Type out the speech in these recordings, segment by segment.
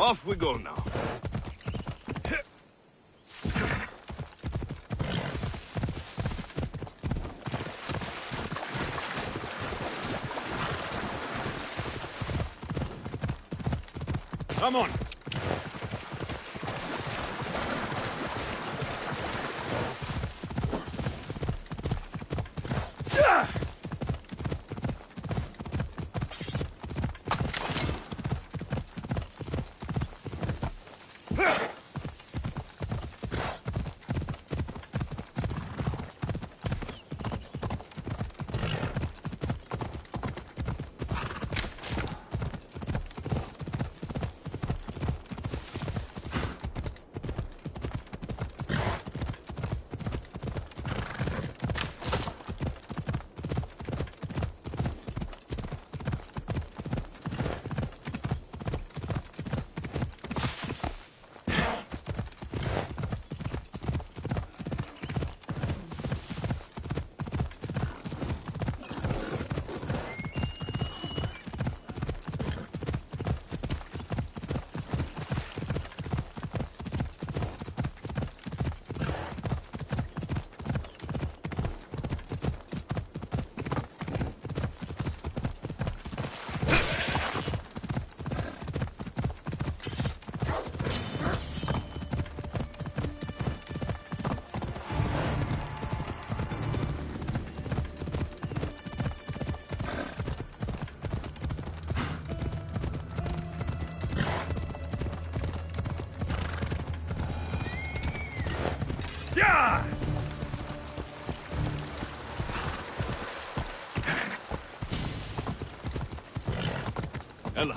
Off we go now. Come on. يلا.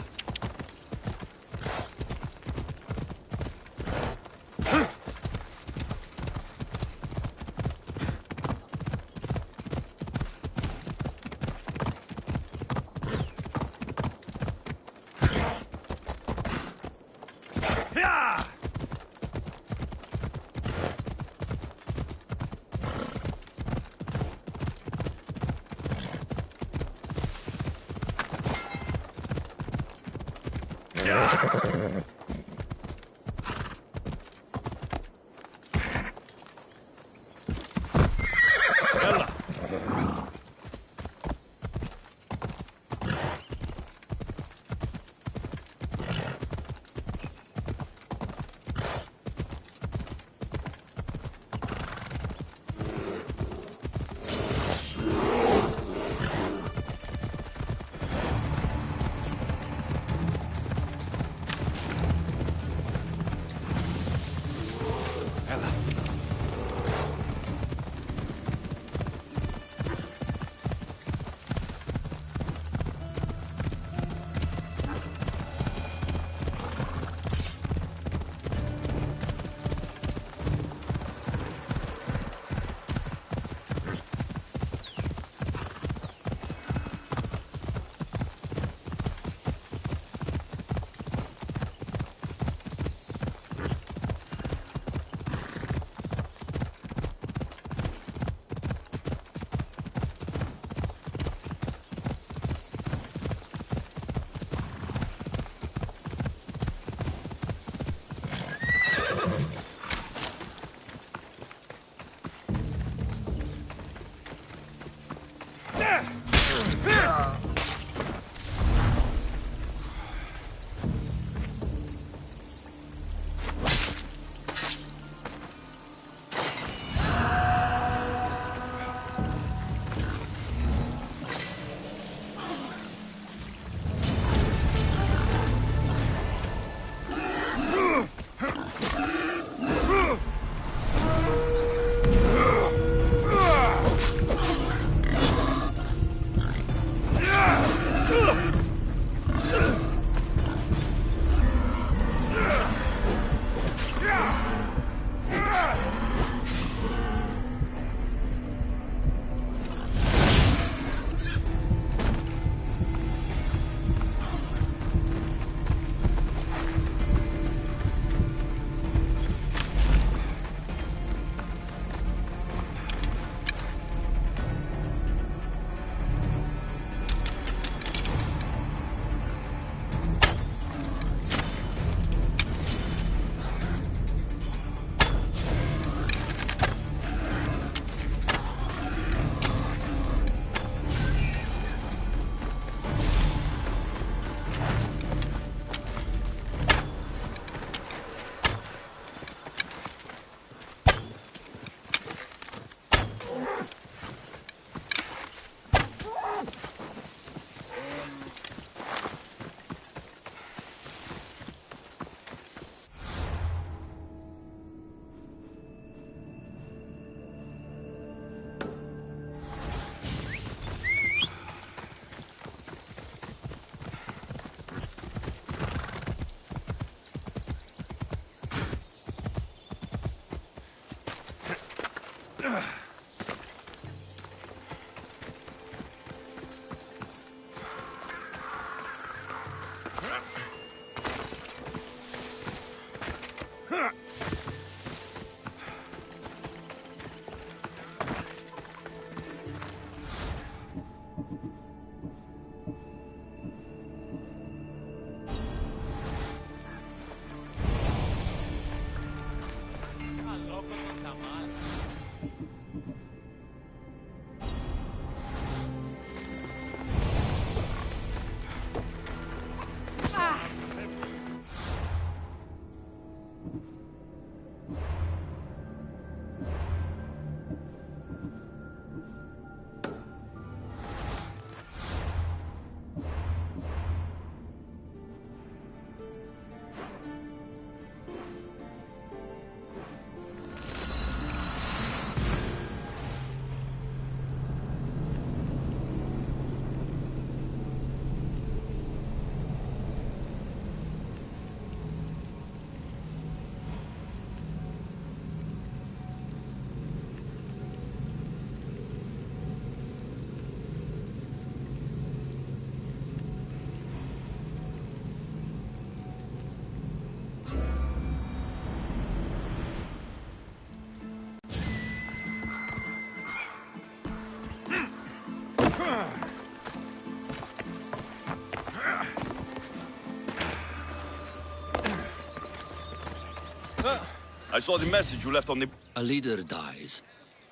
I saw the message you left on the... A leader dies.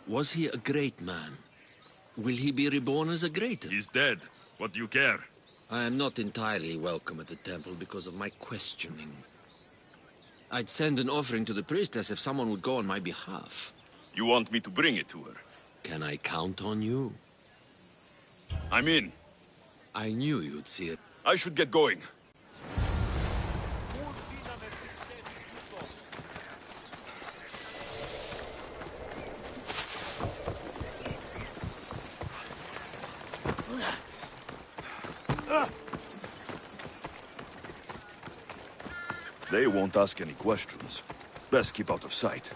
Was he a great man? Will he be reborn as a greater? He's dead. What do you care? I am not entirely welcome at the temple because of my questioning. I'd send an offering to the priestess if someone would go on my behalf. You want me to bring it to her? Can I count on you? I'm in. I knew you'd see it. I should get going. They won't ask any questions. Best keep out of sight.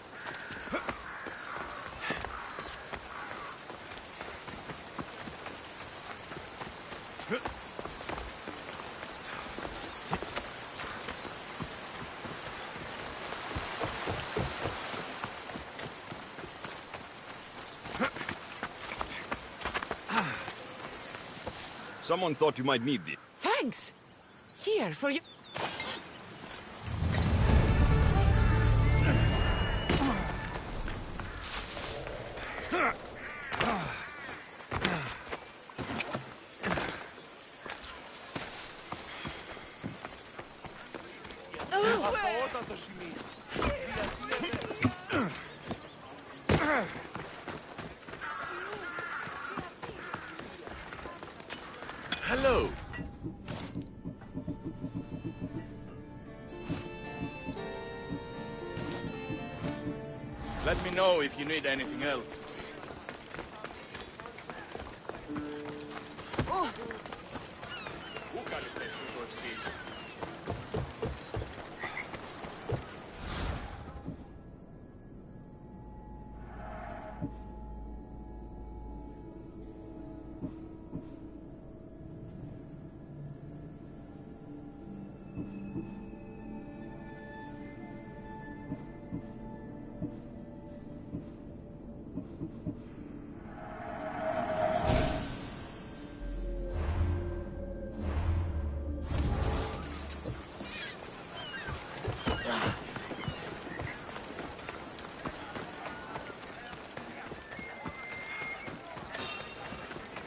Someone thought you might need this. Thanks! Here, for you. Hello. Let me know if you need anything else.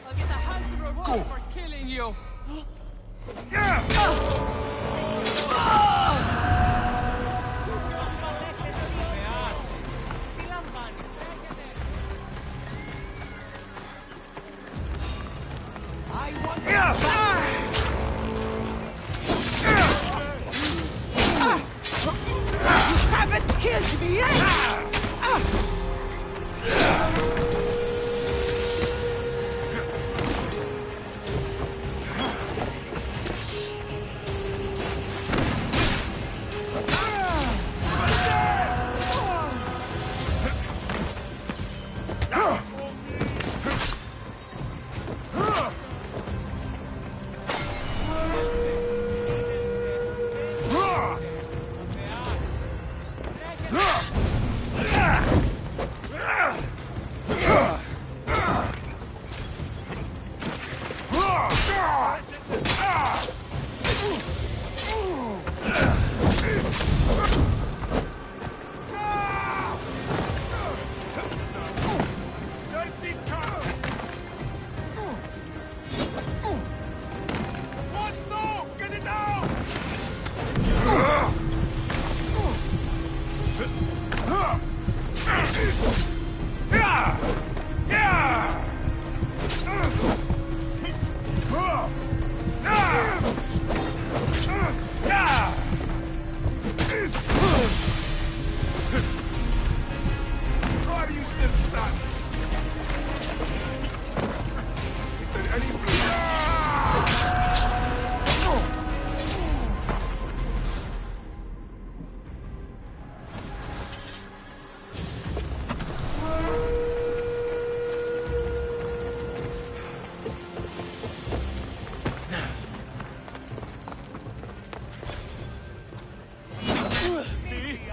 I'll get a handsome reward for killing you. Haven't killed me yet!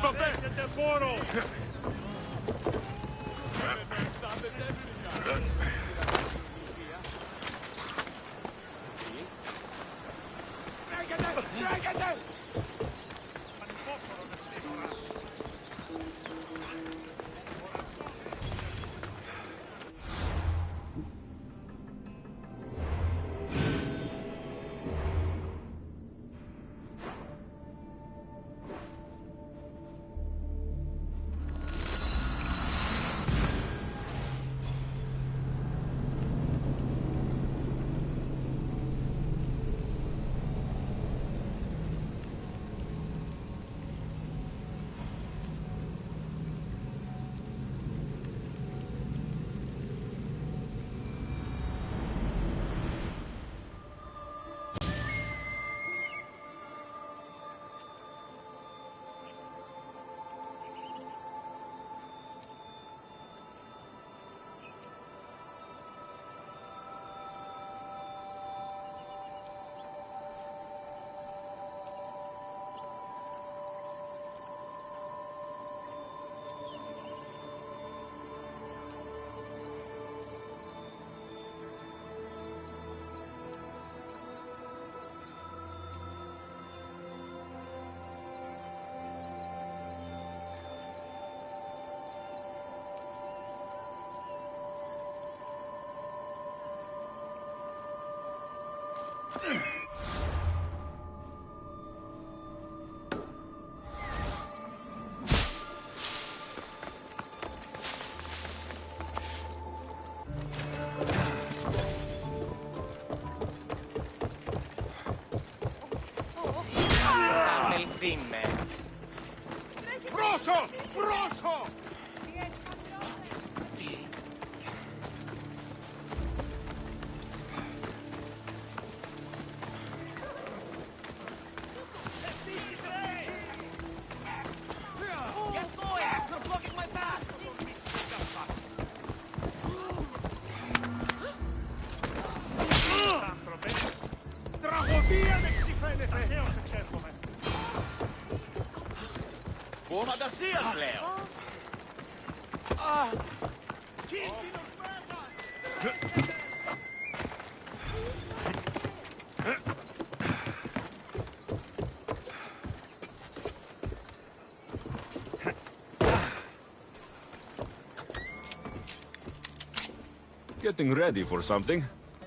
Protect the portal! Rosso! Rosso! Get going! You're blocking my path! Τραγωδία δεξιφαίνεται! Ταχαίως εξέρχομαι. Φαντασία πλέον! Κίνδυνος μέγας! Getting ready for something?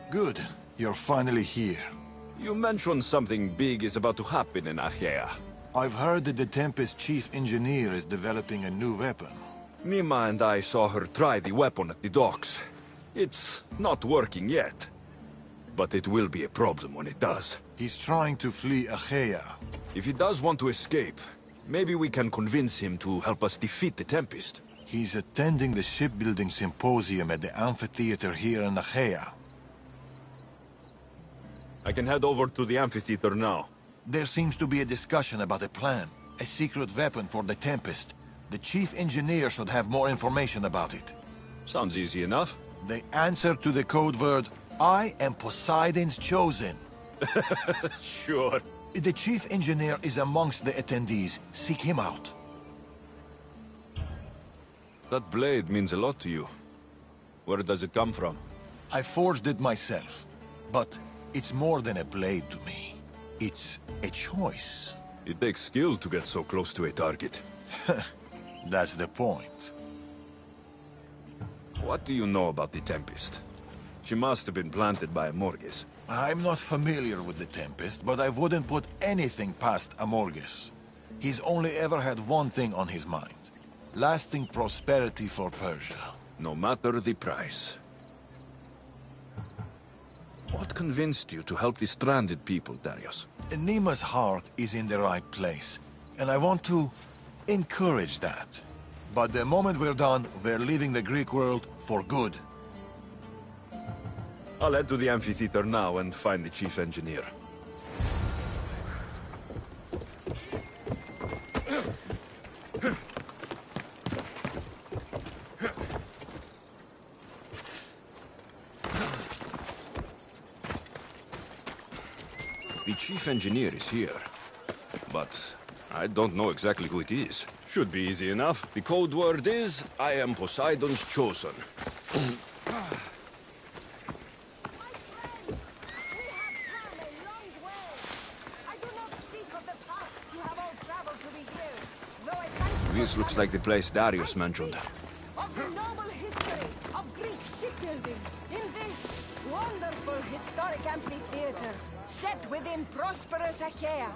Good. You're finally here. You mentioned something big is about to happen in Achaea. I've heard that the Tempest chief engineer is developing a new weapon. Nima and I saw her try the weapon at the docks. It's not working yet. But it will be a problem when it does. He's trying to flee Achaea. If he does want to escape, maybe we can convince him to help us defeat the Tempest. He's attending the shipbuilding symposium at the amphitheater here in Achaea. I can head over to the amphitheater now. There seems to be a discussion about a plan, a secret weapon for the Tempest. The chief engineer should have more information about it. Sounds easy enough. The answer to the code word, I am Poseidon's chosen. Sure. The chief engineer is amongst the attendees. Seek him out. That blade means a lot to you. Where does it come from? I forged it myself, but it's more than a blade to me. It's a choice. It takes skill to get so close to a target. That's the point. What do you know about the Tempest? She must have been planted by Amorges. I'm not familiar with the Tempest, but I wouldn't put anything past Amorges. He's only ever had one thing on his mind. Lasting prosperity for Persia. No matter the price. What convinced you to help the stranded people, Darius? Nima's heart is in the right place, and I want to encourage that. But the moment we're done, we're leaving the Greek world for good. I'll head to the amphitheater now and find the chief engineer. The chief engineer is here, but I don't know exactly who it is. Should be easy enough. The code word is, I am Poseidon's chosen. This looks like the place Darius mentioned. Of the noble history of Greek shipbuilding in this wonderful historic amphitheater set within prosperous Achaea.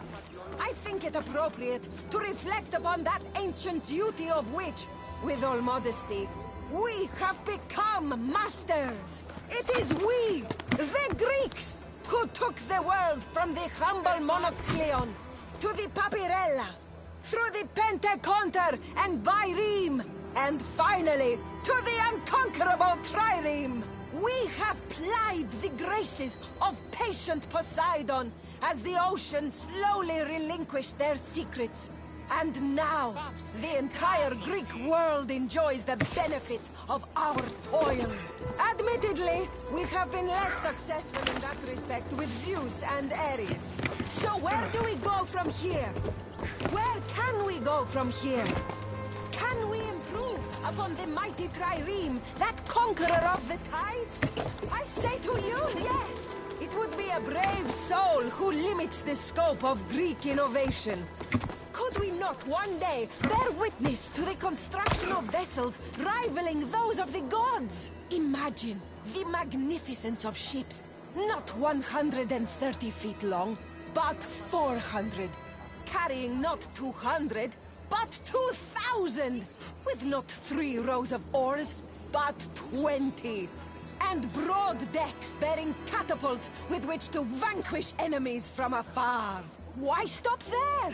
I think it appropriate to reflect upon that ancient duty of which, with all modesty, we have become masters. It is we, the Greeks, who took the world from the humble Monoxleon to the Papyrella, through the Pentaconter and Byreme, and finally, to the unconquerable Trireme. We have plied the graces of patient Poseidon as the ocean slowly relinquished their secrets. And now, the entire Greek world enjoys the benefits of our toil. Admittedly, we have been less successful in that respect with Zeus and Ares. So where do we go from here? Where can we go from here? Can we improve upon the mighty Trireme, that conqueror of the tides? I say to you, yes! It would be a brave soul who limits the scope of Greek innovation. Could we not one day bear witness to the construction of vessels rivaling those of the gods? Imagine the magnificence of ships, not 130 feet long, but 400. Carrying not 200, but 2,000! With not 3 rows of oars, but 20! And broad decks bearing catapults with which to vanquish enemies from afar! Why stop there?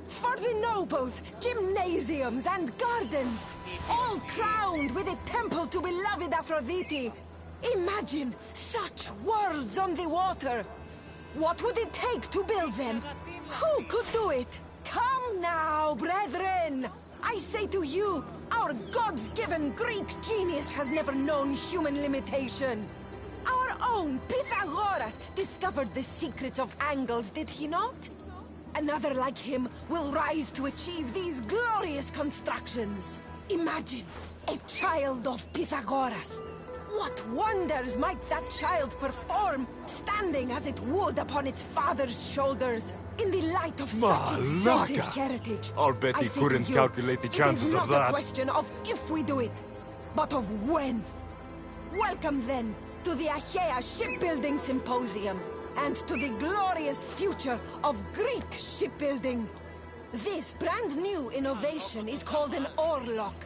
For the nobles, gymnasiums and gardens, all crowned with a temple to beloved Aphrodite! Imagine such worlds on the water! What would it take to build them? Who could do it? Come now, brethren! I say to you, our gods-given Greek genius has never known human limitation. Our own Pythagoras discovered the secrets of angles, did he not? Another like him will rise to achieve these glorious constructions. Imagine, a child of Pythagoras. What wonders might that child perform, standing as it would upon its father's shoulders, in the light of such exalted heritage? I'll bet he couldn't calculate the chances of that. It is not a question of if we do it, but of when. Welcome then to the Achaea Shipbuilding Symposium, and to the glorious future of Greek shipbuilding. This brand new innovation is called an oar lock.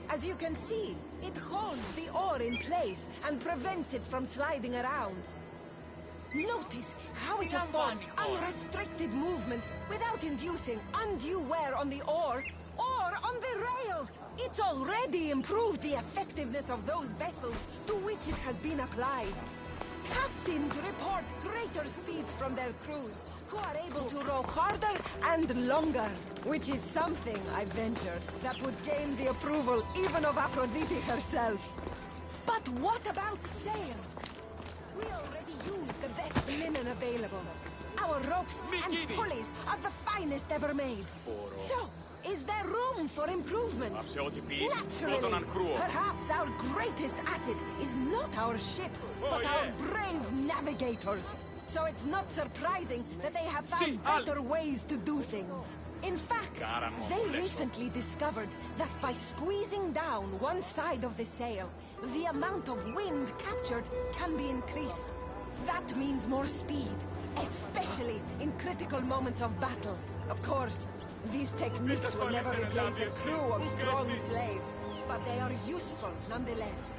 As you can see, it holds the oar in place and prevents it from sliding around. Notice how it affords unrestricted movement without inducing undue wear on the oar or on the rail. It's already improved the effectiveness of those vessels to which it has been applied. Captains report greater speeds from their crews, who are able to row harder and longer, which is something, I venture, that would gain the approval even of Aphrodite herself. But what about sails? We already use the best linen available. Our ropes and pulleys are the finest ever made. So, is there room for improvement? Naturally. Perhaps our greatest asset is not our ships, but our brave navigators. So it's not surprising that they have found better ways to do things. In fact, they recently discovered that by squeezing down one side of the sail, the amount of wind captured can be increased. That means more speed, especially in critical moments of battle. Of course, these techniques will never replace a crew of strong slaves, but they are useful nonetheless.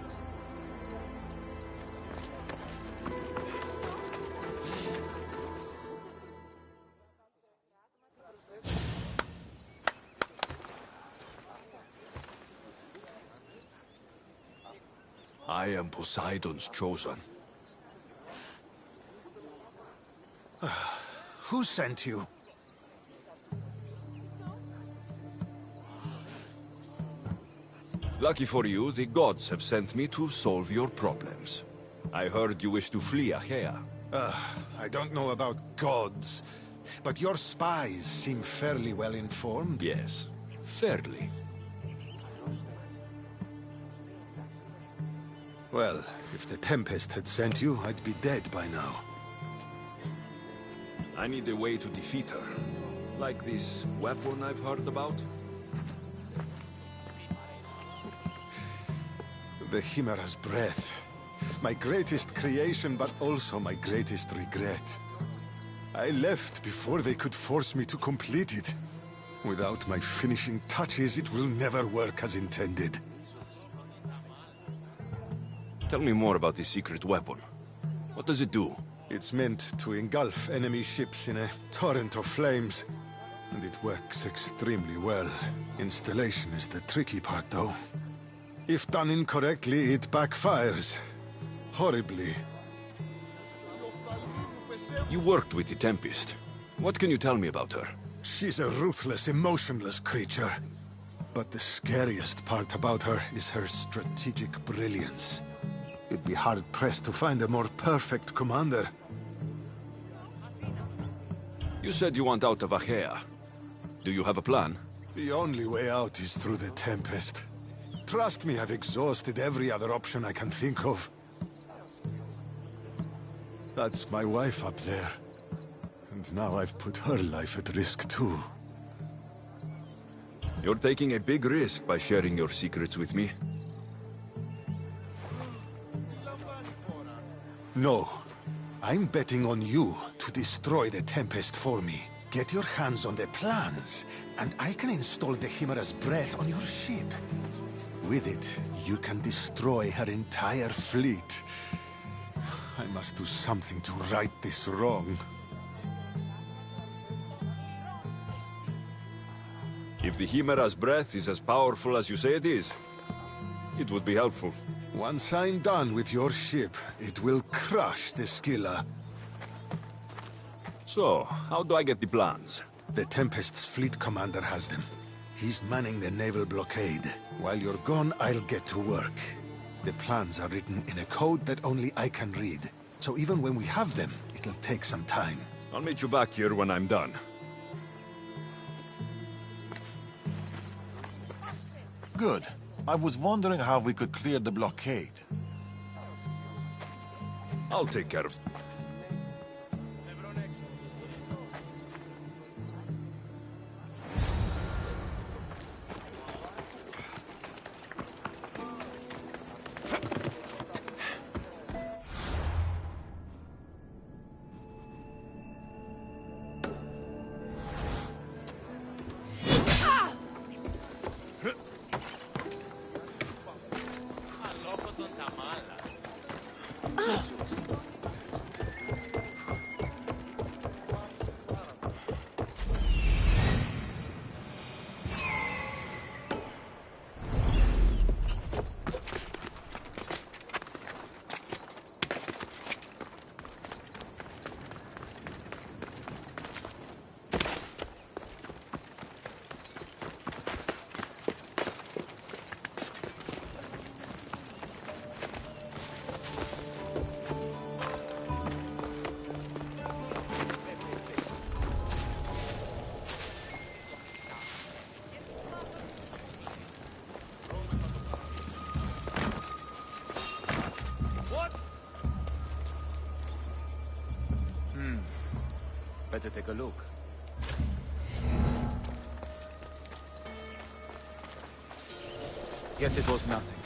I am Poseidon's chosen. Who sent you? Lucky for you, the gods have sent me to solve your problems. I heard you wish to flee Achaea. I don't know about gods, but your spies seem fairly well informed. Yes, fairly. Well, if the Tempest had sent you, I'd be dead by now. I need a way to defeat her. Like this weapon I've heard about? The Chimera's breath. My greatest creation, but also my greatest regret. I left before they could force me to complete it. Without my finishing touches, it will never work as intended. Tell me more about this secret weapon. What does it do? It's meant to engulf enemy ships in a torrent of flames. And it works extremely well. Installation is the tricky part, though. If done incorrectly, it backfires. Horribly. You worked with the Tempest. What can you tell me about her? She's a ruthless, emotionless creature. But the scariest part about her is her strategic brilliance. You'd be hard-pressed to find a more perfect commander. You said you want out of Achaea. Do you have a plan? The only way out is through the Tempest. Trust me, I've exhausted every other option I can think of. That's my wife up there. And now I've put her life at risk too. You're taking a big risk by sharing your secrets with me. No. I'm betting on you to destroy the Tempest for me. Get your hands on the plans, and I can install the Chimera's breath on your ship. With it, you can destroy her entire fleet. I must do something to right this wrong. If the Chimera's breath is as powerful as you say it is, it would be helpful. Once I'm done with your ship, it will crush the Scylla. So, how do I get the plans? The Tempest's fleet commander has them. He's manning the naval blockade. While you're gone, I'll get to work. The plans are written in a code that only I can read. So even when we have them, it'll take some time. I'll meet you back here when I'm done. Good. I was wondering how we could clear the blockade. I'll take care of... Better take a look. Guess it was nothing.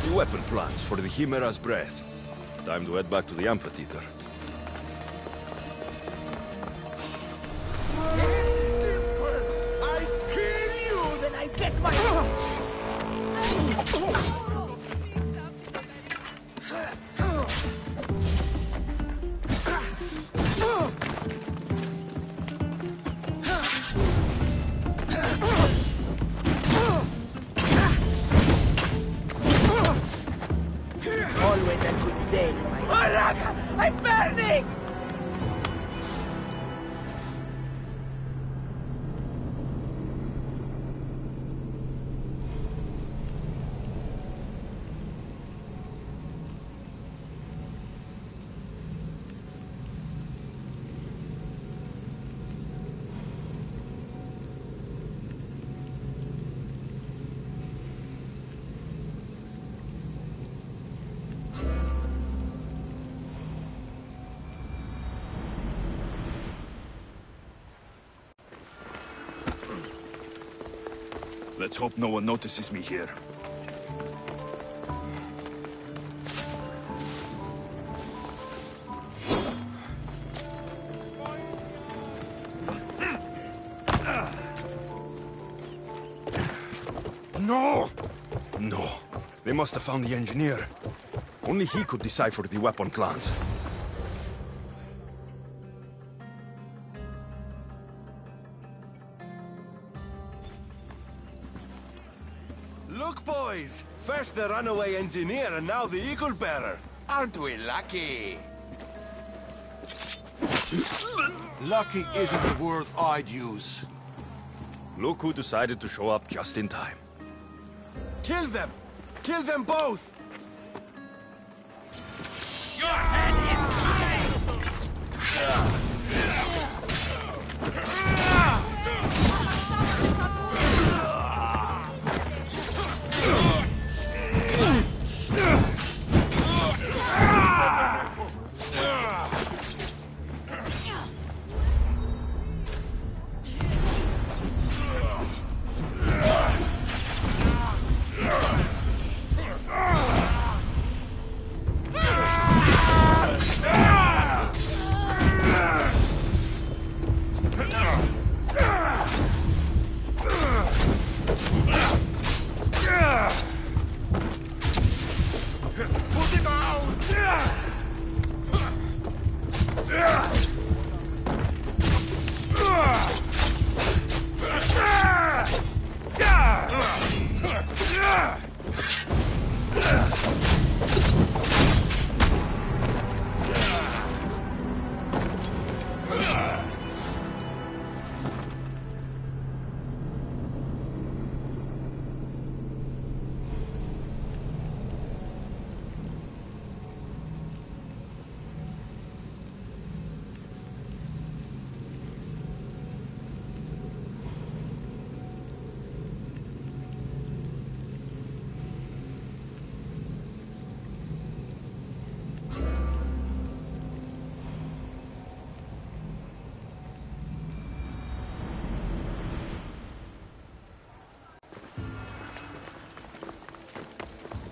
The weapon plants for the Chimera's breath. Time to head back to the amphitheater. I kill you, then I get my... Always a good day, my... Oh, I'm burning! Let's hope no one notices me here. No! No. They must have found the engineer. Only he could decipher the weapon plans. Look, boys! First the runaway engineer and now the eagle bearer. Aren't we lucky? Lucky isn't the word I'd use. Look who decided to show up just in time. Kill them! Kill them both! Your head is mine!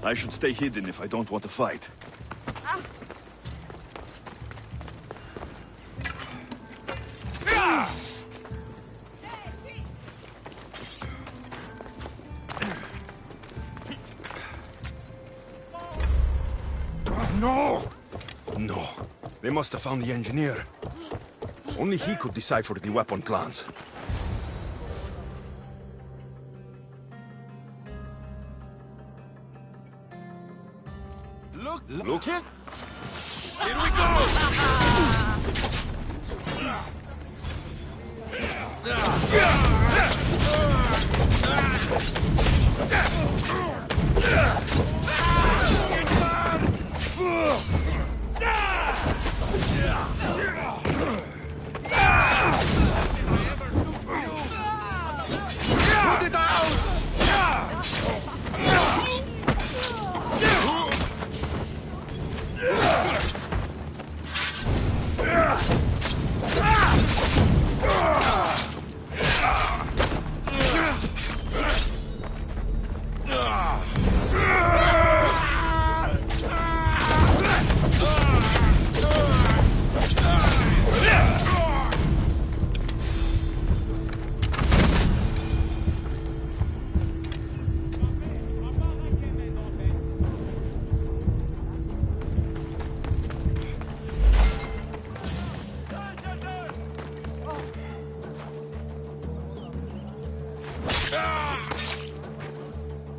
I should stay hidden if I don't want to fight. No! No. They must have found the engineer. Only he could decipher the weapon plans. Look! Look! Here we go!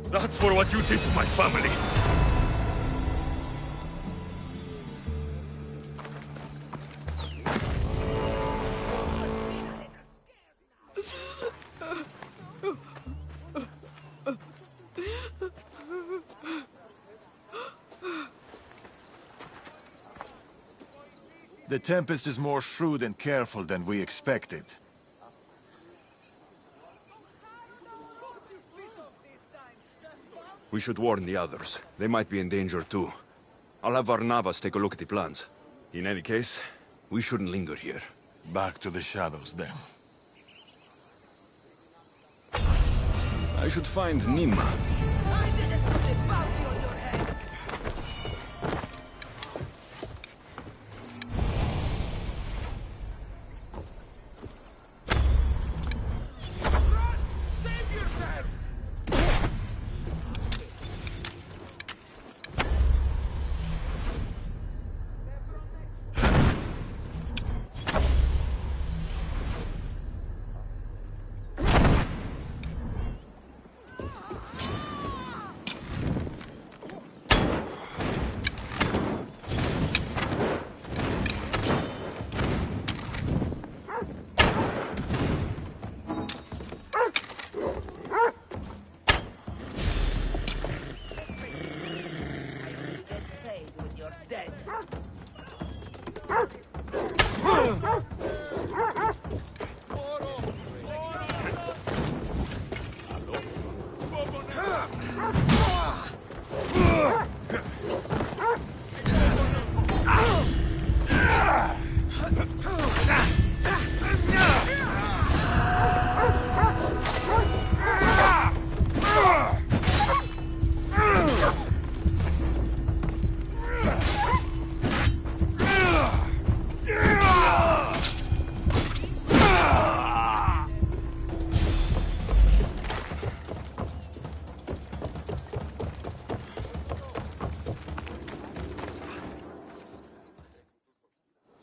That's for what you did to my family. The Tempest is more shrewd and careful than we expected. We should warn the others. They might be in danger too. I'll have Varnavas take a look at the plans. In any case, we shouldn't linger here. Back to the shadows, then. I should find Nima. I didn't put a bounty on your head. Save yourselves!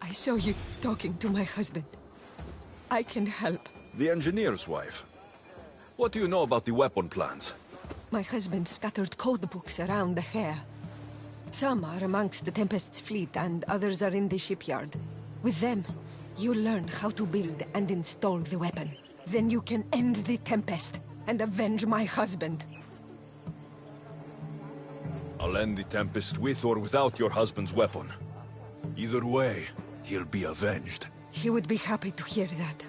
I saw you talking to my husband. I can help. The engineer's wife. What do you know about the weapon plans? My husband scattered code books around the hair. Some are amongst the Tempest's fleet, and others are in the shipyard. With them, you learn how to build and install the weapon. Then you can end the Tempest and avenge my husband. I'll end the Tempest with or without your husband's weapon. Either way, he'll be avenged. He would be happy to hear that.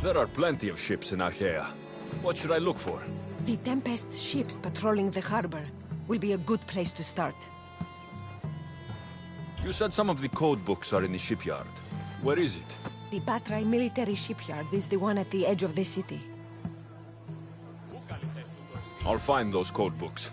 There are plenty of ships in Achaea. What should I look for? The Tempest ships patrolling the harbor will be a good place to start. You said some of the code books are in the shipyard. Where is it? The Patrai military shipyard is the one at the edge of the city. I'll find those code books.